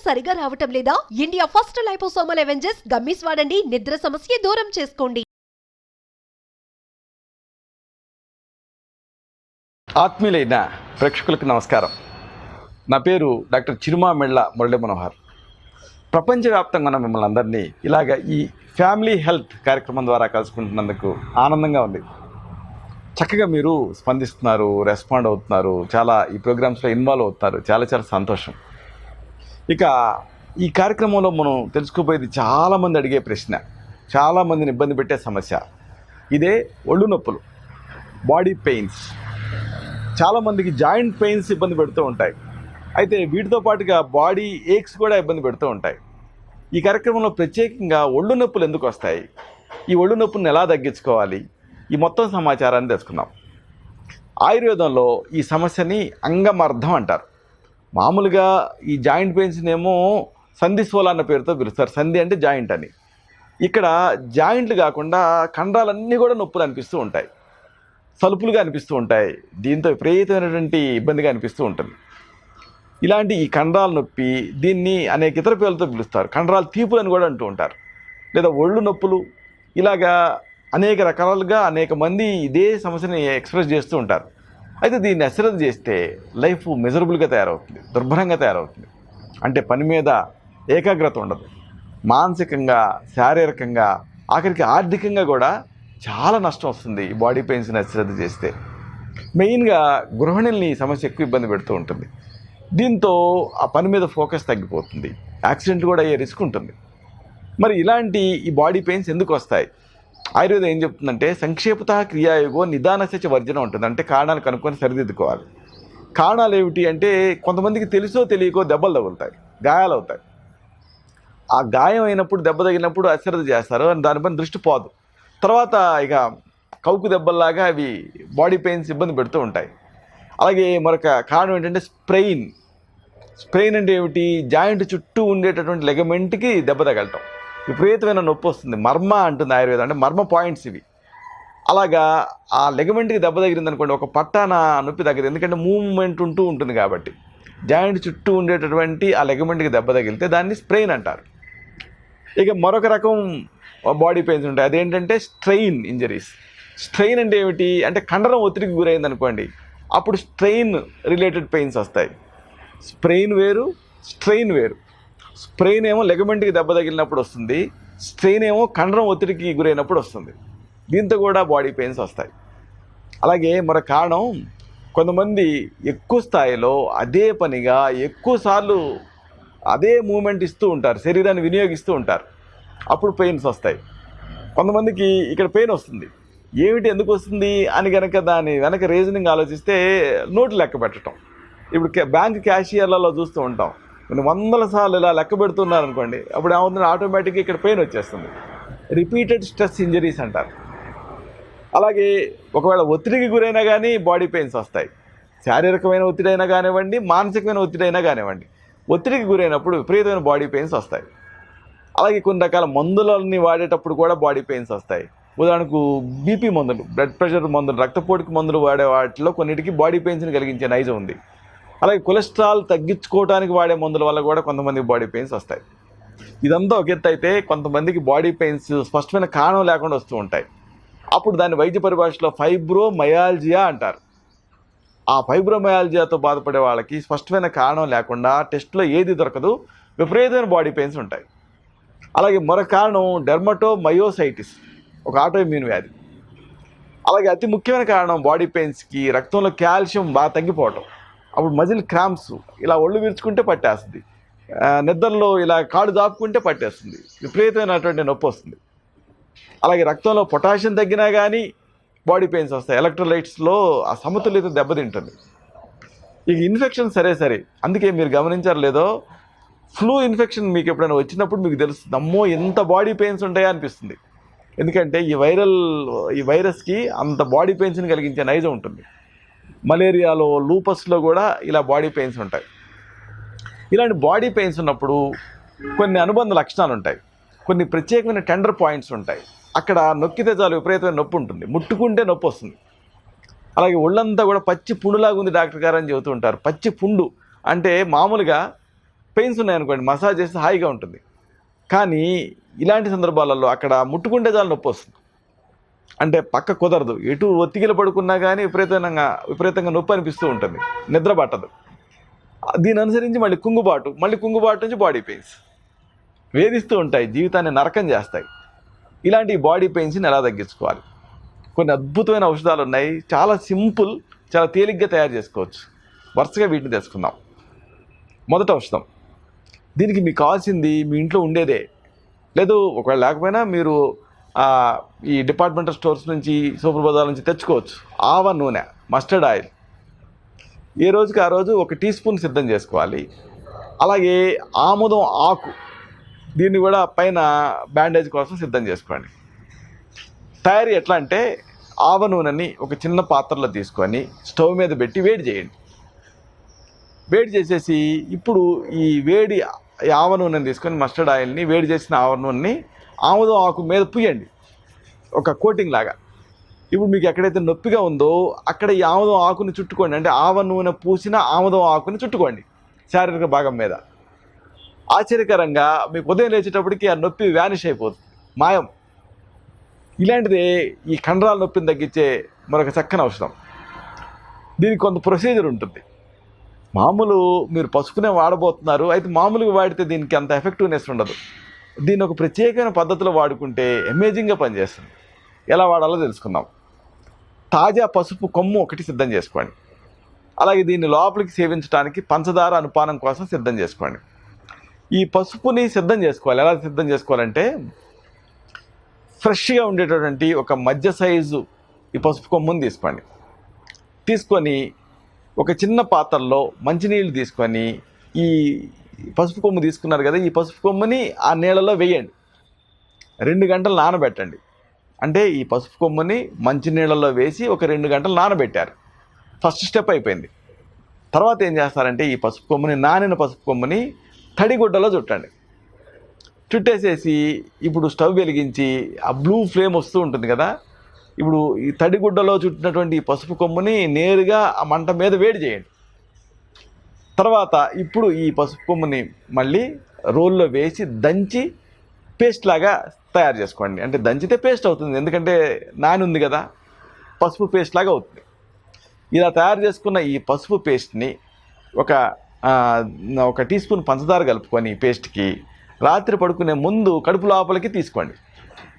సరిగా రావటం లేదా? India first liposomal Avengers gummies వాడండి. నిద్ర సమస్య దూరం చేసుకోండి. ఆత్మీయులైన ప్రేక్షకులకు నమస్కారం. నా పేరు డాక్టర్ చిరుమామిళ్ళ మురళీ మనోహర్. ప్రపంచవ్యాప్తంగా ఉన్న మిమ్మల్ని అందరినీ ఇలాగ ఈ ఫ్యామిలీ హెల్త్ కార్యక్రమం ద్వారా కలుసుకుంటున్నందుకు ఆనందంగా ఉంది. చక్కగా మీరు స్పందిస్తున్నారు, రెస్పాండ్ అవుతున్నారు, చాలా ఈ ప్రోగ్రామ్స్లో ఇన్వాల్వ్ అవుతున్నారు. చాలా చాలా సంతోషం. ఇక ఈ కార్యక్రమంలో మనం తెలుసుకోబోయేది చాలామంది అడిగే ప్రశ్న, చాలామందిని ఇబ్బంది పెట్టే సమస్య. ఇదే ఒళ్ళు నొప్పులు, బాడీ పెయిన్స్. చాలామందికి జాయింట్ పెయిన్స్ ఇబ్బంది పెడుతూ ఉంటాయి. అయితే వీటితో పాటుగా బాడీ ఏక్స్ కూడా ఇబ్బంది పెడుతూ ఉంటాయి. ఈ కార్యక్రమంలో ప్రత్యేకంగా ఒళ్ళు నొప్పులు ఎందుకు వస్తాయి, ఈ ఒళ్ళు నొప్పులను ఎలా తగ్గించుకోవాలి, ఈ మొత్తం సమాచారాన్ని తెలుసుకుందాం. ఆయుర్వేదంలో ఈ సమస్యని అంగమర్ధం అంటారు. మామూలుగా ఈ జాయింట్ పెయిన్స్ని ఏమో సంధిస్వల అన్న పేరుతో పిలుస్తారు. సంధి అంటే జాయింట్ అని. ఇక్కడ జాయింట్లు కాకుండా కండరాలన్నీ కూడా నొప్పులు అనిపిస్తూ ఉంటాయి, సలుపులుగా అనిపిస్తూ ఉంటాయి. దీంతో విపరీతమైనటువంటి ఇబ్బందిగా అనిపిస్తూ ఉంటుంది. ఇలాంటి ఈ కండరాల నొప్పి, దీన్ని అనేక ఇతర పేర్లతో పిలుస్తారు. కండరాల తీపులు అని కూడా అంటూ ఉంటారు, లేదా ఒళ్ళు నొప్పులు. ఇలాగా అనేక రకాలుగా అనేక మంది ఇదే సమస్యని ఎక్స్ప్రెస్ చేస్తూ ఉంటారు. అయితే దీన్ని అశ్రద్ధ చేస్తే లైఫ్ మిజరబుల్గా తయారవుతుంది, దుర్భరంగా తయారవుతుంది. అంటే పని మీద ఏకాగ్రత ఉండదు, మానసికంగా, శారీరకంగా, ఆఖరికి ఆర్థికంగా కూడా చాలా నష్టం వస్తుంది ఈ బాడీ పెయిన్స్ని అశ్రద్ధ చేస్తే. మెయిన్గా గృహిణుల్ని ఈ సమస్య ఎక్కువ ఇబ్బంది పెడుతూ ఉంటుంది. దీంతో ఆ పని మీద ఫోకస్ తగ్గిపోతుంది, యాక్సిడెంట్ కూడా అయ్యే రిస్క్ ఉంటుంది. మరి ఇలాంటి ఈ బాడీ పెయిన్స్ ఎందుకు వస్తాయి? ఆయుర్వేదం ఏం చెప్తుందంటే సంక్షేపత క్రియాయోగో నిదానస్య వర్జనం ఉంటుంది. అంటే కారణాలు కనుక్కొని సరిదిద్దుకోవాలి. కారణాలు ఏమిటి అంటే కొంతమందికి తెలుసో తెలియకో దెబ్బలు తగులుతాయి, గాయాలు అవుతాయి. ఆ గాయం అయినప్పుడు, దెబ్బ తగిలినప్పుడు అశ్రద్ధ చేస్తారు, దానిపైన దృష్టి పోదు. తర్వాత ఇక కౌకు దెబ్బల్లాగా అవి బాడీ పెయిన్స్ ఇబ్బంది పెడుతూ ఉంటాయి. అలాగే మరొక కారణం ఏంటంటే స్ప్రెయిన్. స్ప్రెయిన్ అంటే ఏమిటి? జాయింట్ చుట్టూ ఉండేటటువంటి లెగమెంట్కి దెబ్బ తగలటం, విపరీతమైన నొప్పి వస్తుంది. మర్మ అంటుంది ఆయుర్వేదం, అంటే మర్మ పాయింట్స్ ఇవి. అలాగా ఆ లెగమెంట్కి దెబ్బ తగిలింది అనుకోండి, ఒక పట్టాన నొప్పి తగ్గదు. ఎందుకంటే మూవ్మెంట్ ఉంటూ ఉంటుంది కాబట్టి. జాయింట్ చుట్టూ ఉండేటటువంటి ఆ లెగమెంట్కి దెబ్బ తగిలితే దాన్ని స్ప్రెయిన్ అంటారు. ఇక మరొక రకం బాడీ పెయిన్స్ ఉంటాయి, అదేంటంటే స్ట్రెయిన్ ఇంజరీస్. స్ట్రెయిన్ అంటే ఏమిటి అంటే కండరం ఒత్తిడికి గురైంది అనుకోండి, అప్పుడు స్ట్రెయిన్ రిలేటెడ్ పెయిన్స్ వస్తాయి. స్ప్రెయిన్ వేరు, స్ట్రెయిన్ వేరు. స్ప్రెయిన్ ఏమో లెగమెంట్కి దెబ్బ తగిలినప్పుడు వస్తుంది, స్ట్రెయిన్ ఏమో కండరం ఒత్తిడికి గురైనప్పుడు వస్తుంది. దీంతో కూడా బాడీ పెయిన్స్ వస్తాయి. అలాగే మరొక కారణం, కొంతమంది ఎక్కువ స్థాయిలో అదే పనిగా ఎక్కువసార్లు అదే మూమెంట్ ఇస్తూ ఉంటారు, శరీరాన్ని వినియోగిస్తూ ఉంటారు, అప్పుడు పెయిన్స్ వస్తాయి. కొంతమందికి ఇక్కడ పెయిన్ వస్తుంది, ఏమిటి ఎందుకు వస్తుంది అని కనుక దాని వెనక రీజనింగ్ ఆలోచిస్తే నోట్లు లెక్క పెట్టడం. ఇప్పుడు బ్యాంక్ క్యాషియర్లలో చూస్తూ ఉంటాం, కొన్ని వందల సార్లు ఇలా లెక్క పెడుతున్నారు అనుకోండి, అప్పుడు ఏమవుతుంది, ఆటోమేటిక్గా ఇక్కడ పెయిన్ వచ్చేస్తుంది. రిపీటెడ్ స్ట్రెస్ ఇంజరీస్ అంటారు. అలాగే ఒకవేళ ఒత్తిడికి గురైనా కానీ బాడీ పెయిన్స్ వస్తాయి. శారీరకమైన ఒత్తిడి అయినా కానివ్వండి, మానసికమైన ఒత్తిడి అయినా కానివ్వండి, ఒత్తిడికి గురైనప్పుడు విపరీతమైన బాడీ పెయిన్స్ వస్తాయి. అలాగే కొన్ని రకాల మందులని వాడేటప్పుడు కూడా బాడీ పెయిన్స్ వస్తాయి. ఉదాహరణకు బీపీ మందులు, బ్లడ్ ప్రెషర్ మందులు, రక్తపోటుకి మందులు వాడే వాటిలో కొన్నిటికి బాడీ పెయిన్స్ని కలిగించే నైజం ఉంది. అలాగే కొలెస్ట్రాల్ తగ్గించుకోవడానికి వాడే మందుల వల్ల కూడా కొంతమందికి బాడీ పెయిన్స్ వస్తాయి. ఇదంతా ఒక ఎత్తు అయితే, కొంతమందికి బాడీ పెయిన్స్ స్పష్టమైన కారణం లేకుండా వస్తూ ఉంటాయి. అప్పుడు దాన్ని వైద్య పరిభాషలో ఫైబ్రోమయాల్జియా అంటారు. ఆ ఫైబ్రోమయాల్జియాతో బాధపడే వాళ్ళకి స్పష్టమైన కారణం లేకుండా టెస్ట్లో ఏది దొరకదు, విపరీతమైన బాడీ పెయిన్స్ ఉంటాయి. అలాగే మరొక కారణం డెర్మటోమయోసైటిస్, ఒక ఆటోఇమ్యూన్ వ్యాధి. అలాగే అతి ముఖ్యమైన కారణం బాడీ పెయిన్స్కి రక్తంలో కాల్షియం బాగా తగ్గిపోవటం. అప్పుడు మజిల్ క్రాంప్స్, ఇలా ఒళ్ళు విరుచుకుంటే పట్టేస్తుంది, నిద్రలో ఇలా కాడు దాపుకుంటే పట్టేస్తుంది, విపరీతమైనటువంటి నొప్పి వస్తుంది. అలాగే రక్తంలో పొటాషియం తగ్గినా కానీ బాడీ పెయిన్స్ వస్తాయి, ఎలక్ట్రోలైట్స్లో ఆ సమతుల్యత దెబ్బతింటుంది. ఇక ఇన్ఫెక్షన్ సరే, అందుకే మీరు గమనించారు లేదో, ఫ్లూ ఇన్ఫెక్షన్ మీకు ఎప్పుడైనా వచ్చినప్పుడు మీకు తెలుస్తుంది, అమ్మో ఎంత బాడీ పెయిన్స్ ఉంటాయా అనిపిస్తుంది. ఎందుకంటే ఈ వైరస్కి అంత బాడీ పెయిన్స్ని కలిగించే నైజం ఉంటుంది. మలేరియాలో, లూపస్లో కూడా ఇలా బాడీ పెయిన్స్ ఉంటాయి. ఇలాంటి బాడీ పెయిన్స్ ఉన్నప్పుడు కొన్ని అనుబంధ లక్షణాలు ఉంటాయి, కొన్ని ప్రత్యేకమైన టెండర్ పాయింట్స్ ఉంటాయి. అక్కడ నొక్కితే చాలు విపరీతమైన నొప్పి ఉంటుంది, ముట్టుకుంటే నొప్పి వస్తుంది. అలాగే ఒళ్ళంతా కూడా పచ్చి పుండులాగా ఉంది డాక్టర్ గారు అని చెబుతూ ఉంటారు. పచ్చి పుండు అంటే మామూలుగా పెయిన్స్ ఉన్నాయనుకోండి, మసాజ్ చేస్తే హాయిగా ఉంటుంది. కానీ ఇలాంటి సందర్భాలలో అక్కడ ముట్టుకుంటే చాలా నొప్పి వస్తుంది. అంటే పక్క కుదరదు, ఎటు ఒత్తిగిల పడుకున్నా కానీ విపరీతంగా నొప్పి అనిపిస్తూ ఉంటుంది, నిద్ర పట్టదు. దీని అనుసరించి మళ్ళీ కుంగుబాటు నుంచి బాడీ పెయిన్స్ వేధిస్తూ ఉంటాయి, జీవితాన్ని నరకం చేస్తాయి. ఇలాంటి బాడీ పెయిన్స్ని ఎలా తగ్గించుకోవాలి? కొన్ని అద్భుతమైన ఔషధాలు ఉన్నాయి, చాలా సింపుల్, చాలా తేలిగ్గా తయారు చేసుకోవచ్చు. వరుసగా వీటిని తెలుసుకుందాం. మొదట ఔషధం. దీనికి మీకు కావాల్సింది మీ ఇంట్లో ఉండేదే, లేదు ఒకవేళ లేకపోయినా మీరు ఈ డిపార్ట్మెంటల్ స్టోర్స్ నుంచి, సూపర్ బజార్ నుంచి తెచ్చుకోవచ్చు. ఆవ నూనె, మస్టర్డ్ ఆయిల్. ఏ రోజుకి ఆ రోజు 1 టీ స్పూన్ సిద్ధం చేసుకోవాలి. అలాగే ఆముదం ఆకు, దీన్ని కూడా పైన బ్యాండేజ్ కోసం సిద్ధం చేసుకోండి. తయారీ ఎట్లా అంటే, ఆవ నూనెని ఒక చిన్న పాత్రలో తీసుకొని స్టవ్ మీద పెట్టి వేడి చేయండి. వేడి చేసేసి ఇప్పుడు ఈ వేడి ఆవ నూనెని తీసుకొని, మస్టర్డ్ ఆయిల్ని, వేడి చేసిన ఆవ నూనెని ఆముదం ఆకు మీద పూయండి, ఒక కోటింగ్ లాగా. ఇప్పుడు మీకు ఎక్కడైతే నొప్పిగా ఉందో అక్కడ ఈ ఆముదం ఆకుని చుట్టుకోండి. అంటే ఆవ నూనె పూసిన ఆముదం ఆకుని చుట్టుకోండి శారీరక భాగం మీద. ఆశ్చర్యకరంగా మీకు ఉదయం లేచేటప్పటికి ఆ నొప్పి వ్యానిష్ అయిపోతుంది, మాయం. ఇలాంటిదే ఈ కండరాల నొప్పిని తగ్గించే మరొక చక్కని ఔషధం. దీనికి కొంత ప్రొసీజర్ ఉంటుంది. మామూలు మీరు పసుపునే వాడబోతున్నారు, అయితే మామూలుగా వాడితే దీనికి అంత ఎఫెక్టివ్నెస్ ఉండదు. దీన్ని ఒక ప్రత్యేకమైన పద్ధతిలో వాడుకుంటే అమేజింగ్గా పనిచేస్తుంది. ఎలా వాడాలో తెలుసుకుందాం. తాజా పసుపు కొమ్ము 1 సిద్ధం చేసుకోండి. అలాగే దీన్ని లోపలికి సేవించడానికి పంచదార అనుపానం కోసం సిద్ధం చేసుకోండి. ఈ పసుపుని సిద్ధం చేసుకోవాలి. ఎలా సిద్ధం చేసుకోవాలంటే, ఫ్రెష్గా ఉండేటటువంటి ఒక మధ్య సైజు ఈ పసుపు కొమ్ముని తీసుకోండి. తీసుకొని ఒక చిన్న పాత్రలో మంచినీళ్ళు తీసుకొని, ఈ పసుపు కొమ్ము తీసుకున్నారు కదా, ఈ పసుపు కొమ్ముని ఆ నీళ్ళలో వేయండి. 2 గంటలు నానబెట్టండి. అంటే ఈ పసుపు కొమ్ముని మంచినీళ్ళలో వేసి ఒక 2 గంటలు నానబెట్టారు. ఫస్ట్ స్టెప్ అయిపోయింది. తర్వాత ఏం చేస్తారంటే, ఈ పసుపు కొమ్ముని, నానిన పసుపు కొమ్ముని తడిగుడ్డలో చుట్టండి. చుట్టేసేసి ఇప్పుడు స్టవ్ వెలిగించి ఆ బ్లూ ఫ్లేమ్ వస్తూ ఉంటుంది కదా, ఇప్పుడు ఈ తడిగుడ్డలో చుట్టినటువంటి ఈ పసుపు కొమ్ముని నేరుగా ఆ మంట మీద వేడి చేయండి. తర్వాత ఇప్పుడు ఈ పసుపు కొమ్ముని మళ్ళీ రోల్లో వేసి దంచి పేస్ట్ లాగా తయారు చేసుకోండి. అంటే దంచితే పేస్ట్ అవుతుంది, ఎందుకంటే నాని ఉంది కదా, పసుపు పేస్ట్ లాగా అవుతుంది. ఇలా తయారు చేసుకున్న ఈ పసుపు పేస్ట్ని ఒక టీ స్పూన్ పంచదార కలుపుకొని పేస్ట్కి రాత్రి పడుకునే ముందు కడుపు లోపలికి తీసుకోండి.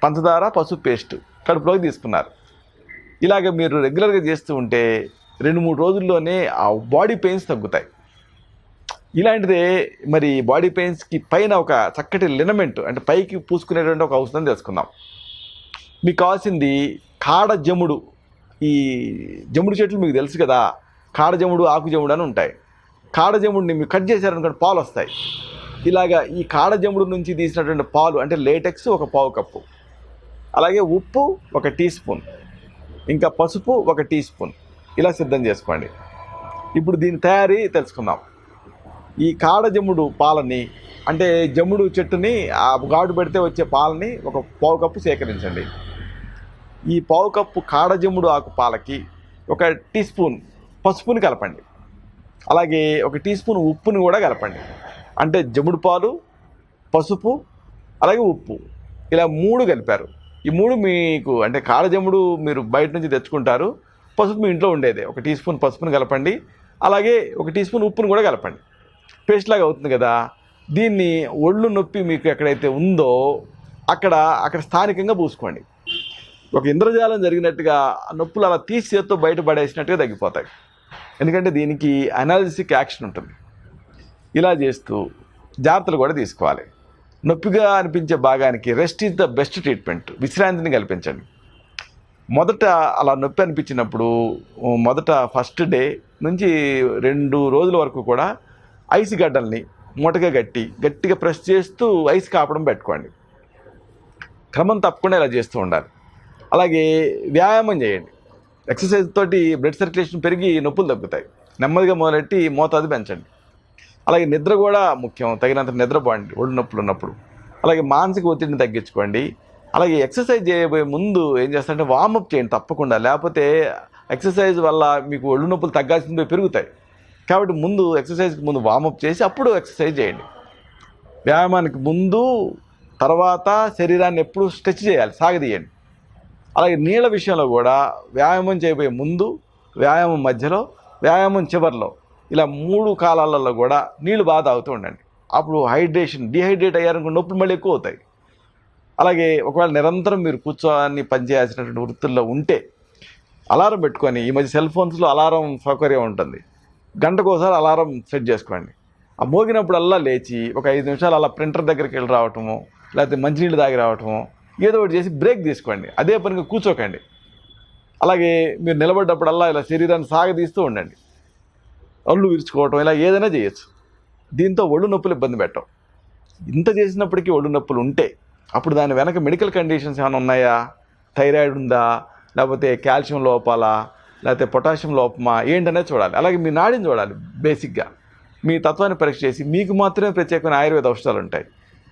పంచదార, పసుపు పేస్ట్ కడుపులోకి తీసుకున్నారు. ఇలాగ మీరు రెగ్యులర్గా చేస్తూ ఉంటే 2-3 రోజుల్లోనే ఆ బాడీ పెయిన్స్ తగ్గుతాయి. ఇలాంటిదే మరి బాడీ పెయిన్స్కి పైన ఒక చక్కటి లినమెంట్, అంటే పైకి పూసుకునేటువంటి ఒక ఔషధం తెలుసుకుందాం. మీకు కావాల్సింది కాడ జముడు. ఈ జముడు చెట్లు మీకు తెలుసు కదా, కాడ జముడు, ఆకు జముడు అని ఉంటాయి. కాడ జముడిని మీరు కట్ చేశారనుకోండి, పాలు వస్తాయి. ఇలాగా ఈ కాడ జముడు నుంచి తీసినటువంటి పాలు, అంటే లేటెక్స్ 1 పావు కప్పు, అలాగే ఉప్పు 1 టీ స్పూన్, ఇంకా పసుపు 1 టీ స్పూన్, ఇలా సిద్ధం చేసుకోండి. ఇప్పుడు దీని తయారీ తెలుసుకుందాం. ఈ కాడ జముడు పాలని, అంటే జముడు చెట్టుని ఆ గాడు పెడితే వచ్చే పాలని 1 పావు కప్పు సేకరించండి. ఈ పావు కప్పు కాడ జముడు ఆకు పాలకి 1 టీ స్పూన్ పసుపుని కలపండి. అలాగే 1 టీ స్పూన్ ఉప్పుని కూడా కలపండి. అంటే జముడు పాలు, పసుపు, అలాగే ఉప్పు, ఇలా 3 కలిపారు. ఈ 3 మీకు, అంటే కాడ జముడు మీరు బయట నుంచి తెచ్చుకుంటారు, పసుపు మీ ఇంట్లో ఉండేదే. 1 టీ స్పూన్ పసుపుని కలపండి. అలాగే 1 టీ స్పూన్ ఉప్పుని కూడా కలపండి. పేస్ట్ లాగా అవుతుంది కదా. దీన్ని ఒళ్ళు నొప్పి మీకు ఎక్కడైతే ఉందో అక్కడ స్థానికంగా పూసుకోండి. ఒక ఇంద్రజాలం జరిగినట్టుగా నొప్పులు అలా తీసి చేత్తో బయటపడేసినట్టుగా తగ్గిపోతాయి. ఎందుకంటే దీనికి అనాలిసిక్ యాక్షన్ ఉంటుంది. ఇలా చేస్తూ జాగ్రత్తలు కూడా తీసుకోవాలి. నొప్పిగా అనిపించే భాగానికి rest is the best treatment, విశ్రాంతిని కల్పించండి. మొదట అలా నొప్పి అనిపించినప్పుడు మొదట ఫస్ట్ డే నుంచి 2 రోజుల వరకు కూడా ఐస్ గడ్డల్ని మూటగా గట్టిగా ప్రెస్ చేస్తూ ఐస్ కాపడం పెట్టుకోండి. క్రమం తప్పకుండా ఇలా చేస్తూ ఉండాలి. అలాగే వ్యాయామం చేయండి. ఎక్సర్సైజ్ తోటి బ్లడ్ సర్క్యులేషన్ పెరిగి నొప్పులు తగ్గుతాయి. నెమ్మదిగా మొదలెట్టి మోతాదు పెంచండి. అలాగే నిద్ర కూడా ముఖ్యం, తగినంత నిద్రపోండి ఒళ్ళు నొప్పులు ఉన్నప్పుడు. అలాగే మానసిక ఒత్తిడిని తగ్గించుకోండి. అలాగే ఎక్సర్సైజ్ చేయబోయే ముందు ఏం చేస్తారంటే వార్మప్ చేయండి తప్పకుండా, లేకపోతే ఎక్సర్సైజ్ వల్ల మీకు ఒళ్ళు నొప్పులు తగ్గాల్సింది పెరుగుతాయి. కాబట్టి ముందు ఎక్సర్సైజ్కి ముందు వార్మప్ చేసి అప్పుడు ఎక్సర్సైజ్ చేయండి. వ్యాయామానికి ముందు తర్వాత శరీరాన్ని ఎప్పుడు స్ట్రెచ్ చేయాలి, సాగదీయండి. అలాగే నీళ్ళ విషయంలో కూడా వ్యాయామం చేయబోయే ముందు, వ్యాయామం మధ్యలో, వ్యాయామం చివరిలో ఇలా 3 కాలాలలో కూడా నీళ్లు బాగా తాగుతూ ఉండండి. అప్పుడు డిహైడ్రేట్ అయ్యారనుకో నొప్పులు మళ్ళీ ఎక్కువ అవుతాయి. అలాగే ఒకవేళ నిరంతరం మీరు కూర్చొని పనిచేయాల్సినటువంటి వృత్తుల్లో ఉంటే అలారం పెట్టుకొని, ఈ మధ్య సెల్ ఫోన్స్లో అలారం సౌకర్యం ఉంటుంది, గంటకోసారి అలారం సెట్ చేసుకోండి. ఆ మోగినప్పుడల్లా లేచి ఒక 5 నిమిషాలు అలా ప్రింటర్ దగ్గరికి వెళ్ళి రావటము, లేకపోతే మంచినీళ్ళు తాగి రావటము, ఏదో ఒకటి చేసి బ్రేక్ తీసుకోండి. అదే పనిగా కూర్చోకండి. అలాగే మీరు నిలబడ్డప్పుడల్లా ఇలా శరీరాన్ని సాగదీస్తూ ఉండండి. ఒళ్ళు విరుచుకోవటం ఇలా ఏదైనా చేయొచ్చు. దీంతో ఒళ్ళు నొప్పులు ఇబ్బంది పెట్టవు. ఇంత చేసినప్పటికీ ఒళ్ళు నొప్పులు ఉంటే అప్పుడు దాని వెనక మెడికల్ కండిషన్స్ ఏమైనా ఉన్నాయా, థైరాయిడ్ ఉందా, లేకపోతే కాల్షియం లోపాలా, లేకపోతే పొటాషియం లోపమా ఏంటనేది చూడాలి. అలాగే మీ నాడిని చూడాలి. బేసిక్గా మీ తత్వాన్ని పరీక్ష చేసి మీకు మాత్రమే ప్రత్యేకమైన ఆయుర్వేద ఔషధాలు ఉంటాయి.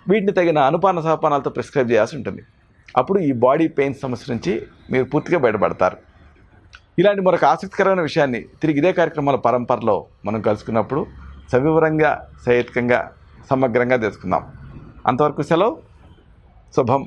వీటిని తగిన అనుపాన సహపానాలతో ప్రిస్క్రైబ్ చేయాల్సి ఉంటుంది. అప్పుడు ఈ బాడీ పెయిన్స్ సమస్య నుంచి మీరు పూర్తిగా బయటపడతారు. ఇలాంటి మరొక ఆసక్తికరమైన విషయాన్ని తిరిగి ఇదే కార్యక్రమాల పరంపరలో మనం కలుసుకున్నప్పుడు సవివరంగా, సహేతుకంగా, సమగ్రంగా తెలుసుకుందాం. అంతవరకు సెలవు. శుభం.